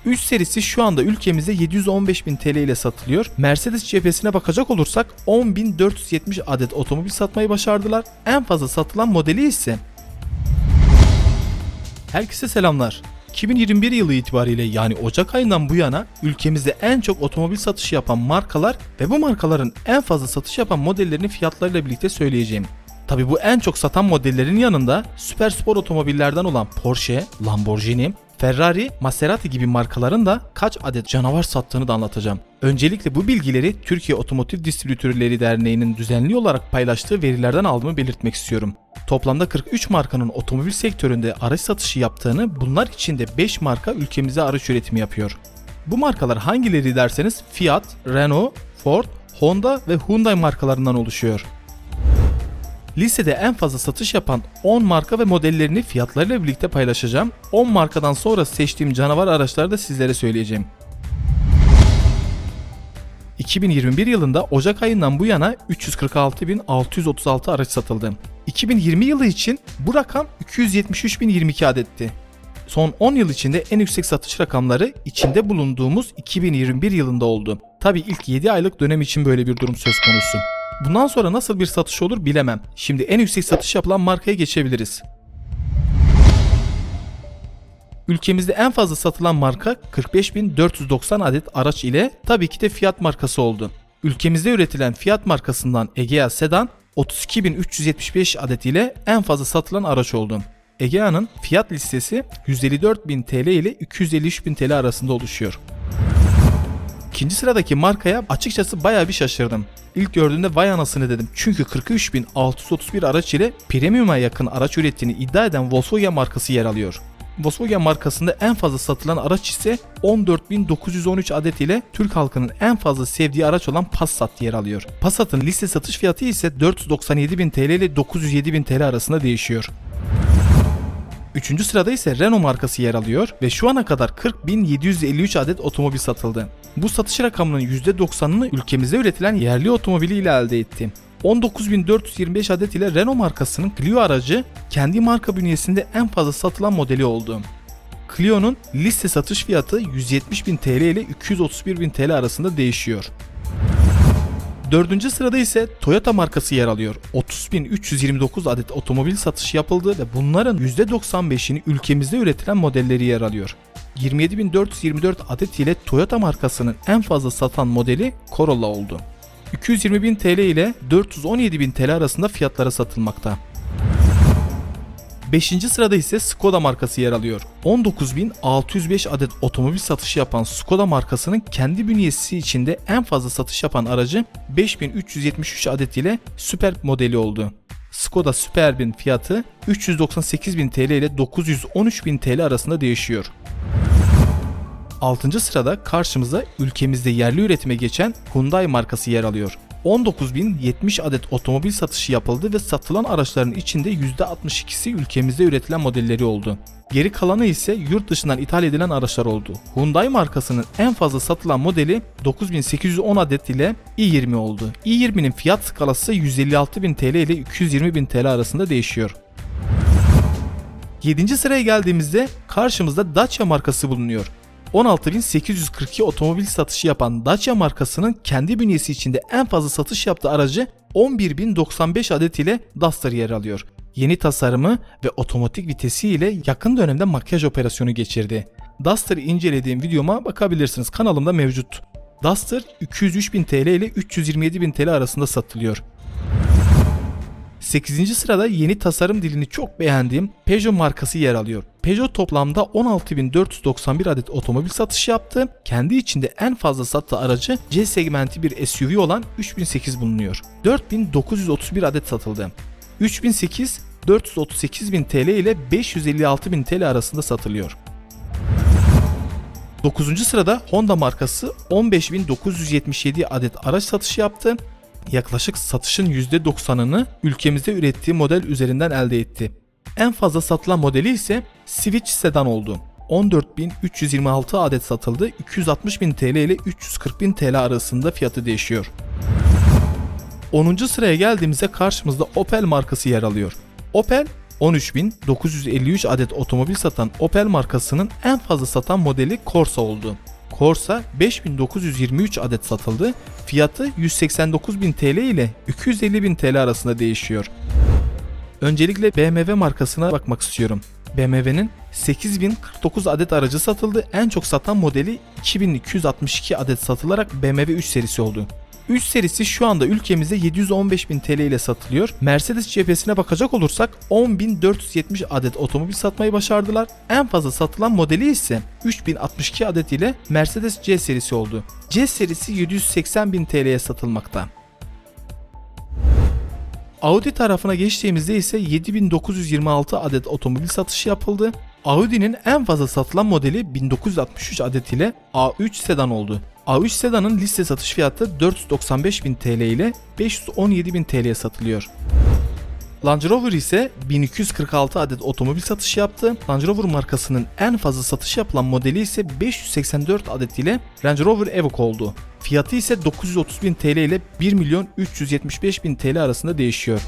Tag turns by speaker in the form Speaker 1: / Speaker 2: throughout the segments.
Speaker 1: 3 serisi şu anda ülkemizde 715.000 TL ile satılıyor. Mercedes cephesine bakacak olursak 10.470 adet otomobil satmayı başardılar. En fazla satılan modeli ise... Herkese selamlar. 2021 yılı itibariyle yani Ocak ayından bu yana ülkemizde en çok otomobil satışı yapan markalar ve bu markaların en fazla satış yapan modellerini fiyatlarıyla birlikte söyleyeceğim. Tabi bu en çok satan modellerin yanında süper spor otomobillerden olan Porsche, Lamborghini, Ferrari, Maserati gibi markaların da kaç adet canavar sattığını da anlatacağım. Öncelikle bu bilgileri Türkiye Otomotiv Distribütörleri Derneği'nin düzenli olarak paylaştığı verilerden aldığımı belirtmek istiyorum. Toplamda 43 markanın otomobil sektöründe araç satışı yaptığını, bunlar içinde 5 marka ülkemize araç üretimi yapıyor. Bu markalar hangileri derseniz Fiat, Renault, Ford, Honda ve Hyundai markalarından oluşuyor. Listede en fazla satış yapan 10 marka ve modellerini fiyatlarıyla birlikte paylaşacağım. 10 markadan sonra seçtiğim canavar araçları da sizlere söyleyeceğim. 2021 yılında Ocak ayından bu yana 346.636 araç satıldı. 2020 yılı için bu rakam 273.022 adetti. Son 10 yıl içinde en yüksek satış rakamları içinde bulunduğumuz 2021 yılında oldu. Tabii ilk 7 aylık dönem için böyle bir durum söz konusu. Bundan sonra nasıl bir satış olur bilemem. Şimdi en yüksek satış yapılan markaya geçebiliriz. Ülkemizde en fazla satılan marka 45.490 adet araç ile tabii ki de Fiat markası oldu. Ülkemizde üretilen Fiat markasından Egea Sedan 32.375 adet ile en fazla satılan araç oldu. Egea'nın fiyat listesi 154.000 TL ile 253.000 TL arasında oluşuyor. İkinci sıradaki markaya açıkçası bayağı bir şaşırdım. İlk gördüğümde vay anasını dedim. Çünkü 43.631 araç ile premium'a yakın araç ürettiğini iddia eden Volkswagen markası yer alıyor. Volkswagen markasında en fazla satılan araç ise 14.913 adet ile Türk halkının en fazla sevdiği araç olan Passat yer alıyor. Passat'ın liste satış fiyatı ise 497.000 TL ile 907.000 TL arasında değişiyor. Üçüncü sırada ise Renault markası yer alıyor ve şu ana kadar 40.753 adet otomobil satıldı. Bu satış rakamının %90'ını ülkemizde üretilen yerli otomobili ile elde etti. 19.425 adet ile Renault markasının Clio aracı kendi marka bünyesinde en fazla satılan modeli oldu. Clio'nun liste satış fiyatı 170.000 TL ile 231.000 TL arasında değişiyor. Dördüncü sırada ise Toyota markası yer alıyor. 30.329 adet otomobil satışı yapıldı ve bunların %95'ini ülkemizde üretilen modelleri yer alıyor. 27.424 adet ile Toyota markasının en fazla satan modeli Corolla oldu. 220.000 TL ile 417.000 TL arasında fiyatlara satılmakta. 5. sırada ise Skoda markası yer alıyor. 19.605 adet otomobil satışı yapan Skoda markasının kendi bünyesi içinde en fazla satış yapan aracı 5.373 adet ile Superb modeli oldu. Skoda Superb'in fiyatı 398.000 TL ile 913.000 TL arasında değişiyor. 6. sırada karşımıza ülkemizde yerli üretime geçen Hyundai markası yer alıyor. 19.070 adet otomobil satışı yapıldı ve satılan araçların içinde %62'si ülkemizde üretilen modelleri oldu. Geri kalanı ise yurt dışından ithal edilen araçlar oldu. Hyundai markasının en fazla satılan modeli 9.810 adet ile i20 oldu. i20'nin fiyat skalası 156.000 TL ile 220.000 TL arasında değişiyor. 7. sıraya geldiğimizde karşımızda Dacia markası bulunuyor. 16.842 otomobil satışı yapan Dacia markasının kendi bünyesi içinde en fazla satış yaptığı aracı 11.095 adet ile Duster yer alıyor. Yeni tasarımı ve otomatik vitesi ile yakın dönemde makyaj operasyonu geçirdi. Duster'ı incelediğim videoma bakabilirsiniz, kanalımda mevcut. Duster 203.000 TL ile 327.000 TL arasında satılıyor. 8. sırada yeni tasarım dilini çok beğendiğim Peugeot markası yer alıyor. Peugeot toplamda 16.491 adet otomobil satışı yaptı. Kendi içinde en fazla sattığı aracı C segmenti bir SUV olan 3008 bulunuyor. 4.931 adet satıldı. 3008 438.000 TL ile 556.000 TL arasında satılıyor. 9. sırada Honda markası 15.977 adet araç satışı yaptı. Yaklaşık satışın %90'ını ülkemizde ürettiği model üzerinden elde etti. En fazla satılan modeli ise Switch Sedan oldu. 14.326 adet satıldı. 260.000 TL ile 340.000 TL arasında fiyatı değişiyor. 10. sıraya geldiğimizde karşımızda Opel markası yer alıyor. Opel 13.953 adet otomobil satan Opel markasının en fazla satan modeli Corsa oldu. Corsa 5.923 adet satıldı. Fiyatı 189.000 TL ile 250.000 TL arasında değişiyor. Öncelikle BMW markasına bakmak istiyorum. BMW'nin 8.049 adet aracı satıldı. En çok satan modeli 2.262 adet satılarak BMW 3 serisi oldu. 3 serisi şu anda ülkemizde 715.000 TL ile satılıyor. Mercedes cephesine bakacak olursak 10.470 adet otomobil satmayı başardılar. En fazla satılan modeli ise 3.062 adet ile Mercedes C serisi oldu. C serisi 780.000 TL'ye satılmakta. Audi tarafına geçtiğimizde ise 7.926 adet otomobil satışı yapıldı. Audi'nin en fazla satılan modeli 1963 adet ile A3 sedan oldu. A3 sedanın liste satış fiyatı 495.000 TL ile 517.000 TL'ye satılıyor. Land Rover ise 1246 adet otomobil satışı yaptı. Land Rover markasının en fazla satış yapılan modeli ise 584 adet ile Range Rover Evoque oldu. Fiyatı ise 930.000 TL ile 1.375.000 TL arasında değişiyor.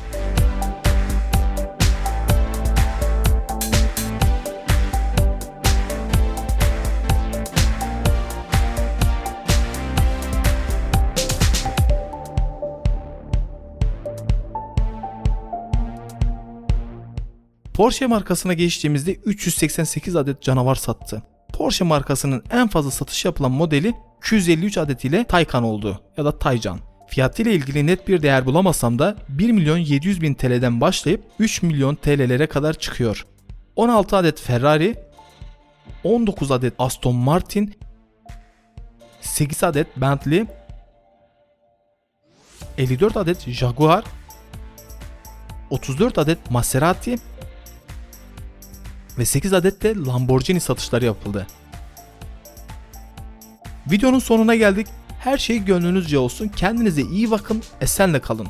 Speaker 1: Porsche markasına geçtiğimizde 388 adet canavar sattı. Porsche markasının en fazla satış yapılan modeli 253 adet ile Taycan oldu ya da Taycan. Fiyatı ile ilgili net bir değer bulamasam da 1.700.000 TL'den başlayıp 3 milyon TL'lere kadar çıkıyor. 16 adet Ferrari, 19 adet Aston Martin, 8 adet Bentley, 54 adet Jaguar, 34 adet Maserati ve 8 adet de Lamborghini satışları yapıldı. Videonun sonuna geldik. Her şey gönlünüzce olsun. Kendinize iyi bakın. Esenle kalın.